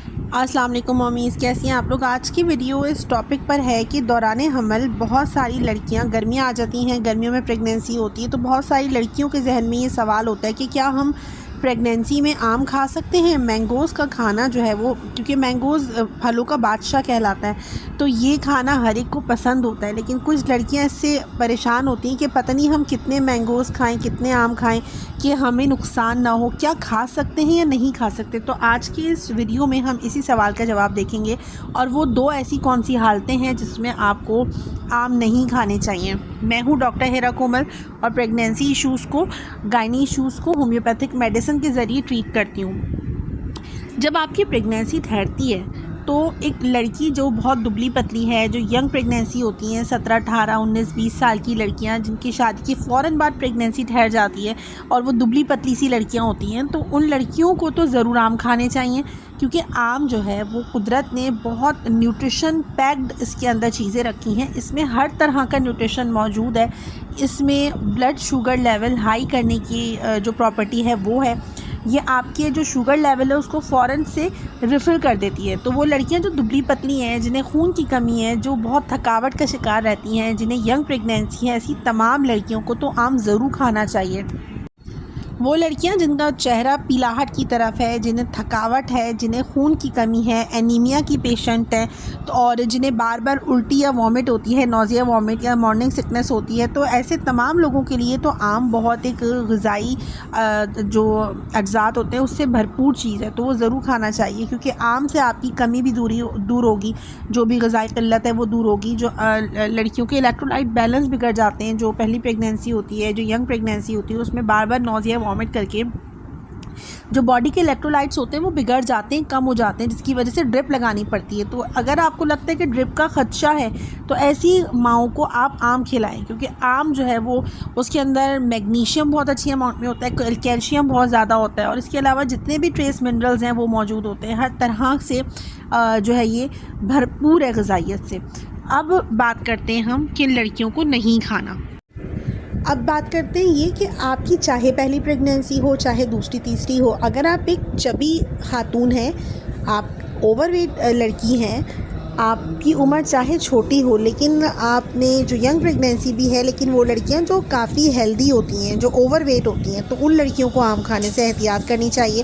अस्सलाम वालेकुम मम्मीज़, कैसी हैं आप लोग। आज की वीडियो इस टॉपिक पर है कि दौरान हमल बहुत सारी लड़कियां, गर्मियां आ जाती हैं, गर्मियों में प्रेगनेंसी होती है, तो बहुत सारी लड़कियों के जहन में ये सवाल होता है कि क्या हम प्रेगनेंसी में आम खा सकते हैं। मैंगोज़ का खाना जो है वो, क्योंकि मैंगोज़ फलों का बादशाह कहलाता है, तो ये खाना हर एक को पसंद होता है। लेकिन कुछ लड़कियां इससे परेशान होती हैं कि पता नहीं हम कितने मैंगोज़ खाएं, कितने आम खाएं कि हमें नुकसान ना हो, क्या खा सकते हैं या नहीं खा सकते। तो आज की इस वीडियो में हम इसी सवाल का जवाब देखेंगे, और वो दो ऐसी कौन सी हालतें हैं जिसमें आपको आम नहीं खाने चाहिए। मैं हूँ डॉक्टर हिरा कोमल, और प्रेगनेंसी इश्यूज़ को, गायनी इश्यूज़ को होम्योपैथिक मेडिसिन के ज़रिए ट्रीट करती हूँ। जब आपकी प्रेगनेंसी ठहरती है तो एक लड़की जो बहुत दुबली पतली है, जो यंग प्रेगनेंसी होती हैं, 17, 18, 19, 20 साल की लड़कियां जिनकी शादी के फ़ौरन बाद प्रेगनेंसी ठहर जाती है और वो दुबली पतली सी लड़कियां होती हैं, तो उन लड़कियों को तो ज़रूर आम खाने चाहिए, क्योंकि आम जो है वो कुदरत ने बहुत न्यूट्रिशन पैक्ड इसके अंदर चीज़ें रखी हैं। इसमें हर तरह का न्यूट्रिशन मौजूद है। इसमें ब्लड शुगर लेवल हाई करने की जो प्रॉपर्टी है वो है। ये आपके जो शुगर लेवल है उसको फ़ौरन से रिफ़िल कर देती है। तो वो लड़कियां जो दुबली पतली हैं, जिन्हें खून की कमी है, जो बहुत थकावट का शिकार रहती हैं, जिन्हें यंग प्रेगनेंसी है, ऐसी तमाम लड़कियों को तो आम ज़रूर खाना चाहिए। वो लड़कियां जिनका चेहरा पीलाहट की तरफ है, जिन्हें थकावट है, जिन्हें खून की कमी है, एनीमिया की पेशेंट हैं, तो और जिन्हें बार बार उल्टी या वॉमिट होती है, नोज़िया वॉमिट या मॉर्निंग सिकनेस होती है, तो ऐसे तमाम लोगों के लिए तो आम बहुत एक ग़िज़ाई जो अज्जात होते हैं उससे भरपूर चीज़ है, तो वो ज़रूर खाना चाहिए, क्योंकि आम से आपकी कमी भी दूर होगी, जो भी ग़िज़ाई क़िल्लत है वो दूर होगी। जो लड़कियों के इलेक्ट्रोलाइट बैलेंस बिगड़ जाते हैं, जो पहली प्रेगनेंसी होती है, जो यंग प्रेगनेंसी होती है, उसमें बार बार नोज़िया वॉमिट करके जो बॉडी के इलेक्ट्रोलाइट्स होते हैं वो बिगड़ जाते हैं, कम हो जाते हैं, जिसकी वजह से ड्रिप लगानी पड़ती है। तो अगर आपको लगता है कि ड्रिप का खदशा है तो ऐसी माओं को आप आम खिलाएं, क्योंकि आम जो है वो, उसके अंदर मैग्नीशियम बहुत अच्छी अमाउंट में होता है, कैल्शियम बहुत ज़्यादा होता है, और इसके अलावा जितने भी ट्रेस मिनरल्स हैं वो मौजूद होते हैं। हर तरह से जो है ये भरपूर है ग़िज़ाइयत से। अब बात करते हैं हम किन लड़कियों को नहीं खाना। अब बात करते हैं ये कि आपकी चाहे पहली प्रेगनेंसी हो, चाहे दूसरी तीसरी हो, अगर आप एक चबी खातून हैं, आप ओवरवेट लड़की हैं, आपकी उम्र चाहे छोटी हो, लेकिन आपने जो यंग प्रेगनेंसी भी है, लेकिन वो लड़कियां जो काफ़ी हेल्दी होती हैं, जो ओवरवेट होती हैं, तो उन लड़कियों को आम खाने से एहतियात करनी चाहिए,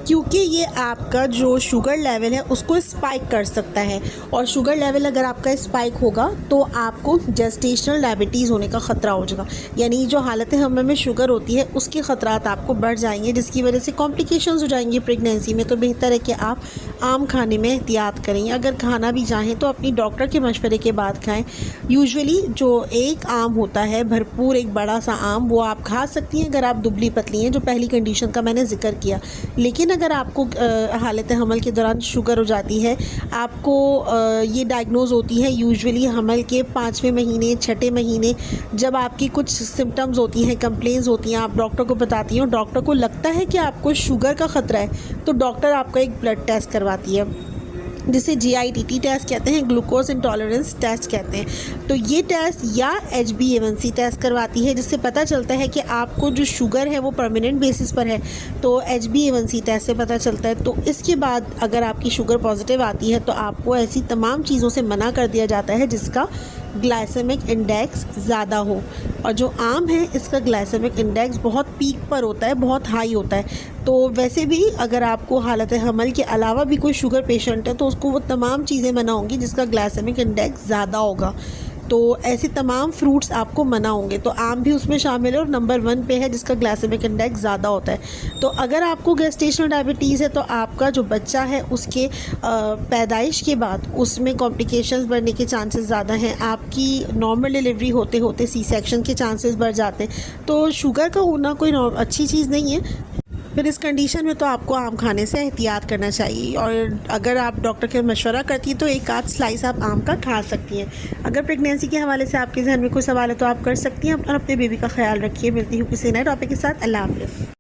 क्योंकि ये आपका जो शुगर लेवल है उसको स्पाइक कर सकता है, और शुगर लेवल अगर आपका स्पाइक होगा तो आपको जेस्टेशनल डायबिटीज़ होने का ख़तरा हो जाएगा। यानी जो हालत हमल में शुगर होती है उसके ख़तरात आपको बढ़ जाएंगे, जिसकी वजह से कॉम्प्लिकेशंस हो जाएंगी प्रेगनेंसी में। तो बेहतर है कि आप आम खाने में एहतियात करें। अगर खाना भी चाहें तो अपनी डॉक्टर के मशवरे के बाद खाएँ। यूजुअली जो एक आम होता है, भरपूर एक बड़ा सा आम, वो आप खा सकती हैं अगर आप दुबली पतली हैं, जो पहली कंडीशन का मैंने जिक्र किया। लेकिन अगर आपको हालत हमल के दौरान शुगर हो जाती है, आपको ये डायग्नोज होती है यूजुअली हमल के 5वें महीने, 6ठे महीने, जब आपकी कुछ सिम्टम्स होती हैं, कंप्लेंट्स होती हैं, आप डॉक्टर को बताती हैं, डॉक्टर को लगता है कि आपको शुगर का ख़तरा है, तो डॉक्टर आपका एक ब्लड टेस्ट करवाती है, जिसे GITT टेस्ट कहते हैं, ग्लूकोज इंटॉलरेंस टेस्ट कहते हैं। तो ये टेस्ट या HbA1c टेस्ट करवाती है, जिससे पता चलता है कि आपको जो शुगर है वो परमानेंट बेसिस पर है, तो HbA1c टेस्ट से पता चलता है। तो इसके बाद अगर आपकी शुगर पॉजिटिव आती है तो आपको ऐसी तमाम चीज़ों से मना कर दिया जाता है जिसका ग्लाइसेमिक इंडेक्स ज़्यादा हो, और जो आम है इसका ग्लाइसेमिक इंडेक्स बहुत पीक पर होता है, बहुत हाई होता है। तो वैसे भी अगर आपको हालत हमल के अलावा भी कोई शुगर पेशेंट है तो उसको वो तमाम चीज़ें मना होंगी जिसका ग्लाइसेमिक इंडेक्स ज़्यादा होगा। तो ऐसे तमाम फ्रूट्स आपको मना होंगे, तो आम भी उसमें शामिल है, और नंबर 1 पे है जिसका ग्लाइसेमिक इंडेक्स ज़्यादा होता है। तो अगर आपको गेस्टेशनल डायबिटीज़ है तो आपका जो बच्चा है उसके पैदाइश के बाद उसमें कॉम्प्लिकेशंस बढ़ने के चांसेस ज़्यादा हैं। आपकी नॉर्मल डिलीवरी होते होते सी सेक्शन के चांसेस बढ़ जाते हैं। तो शुगर का होना कोई अच्छी चीज़ नहीं है। फिर इस कंडीशन में तो आपको आम खाने से एहतियात करना चाहिए, और अगर आप डॉक्टर के मशवरा करती हैं तो एक आध स्लाइस आप आम का खा सकती हैं। अगर प्रेगनेंसी के हवाले से आपके जहन में कोई सवाल है तो आप कर सकती हैं। और अपने बेबी का ख्याल रखिए। मिलती हूँ किसी नए टॉपिक के साथ। अल्लाह हाफ़िज़।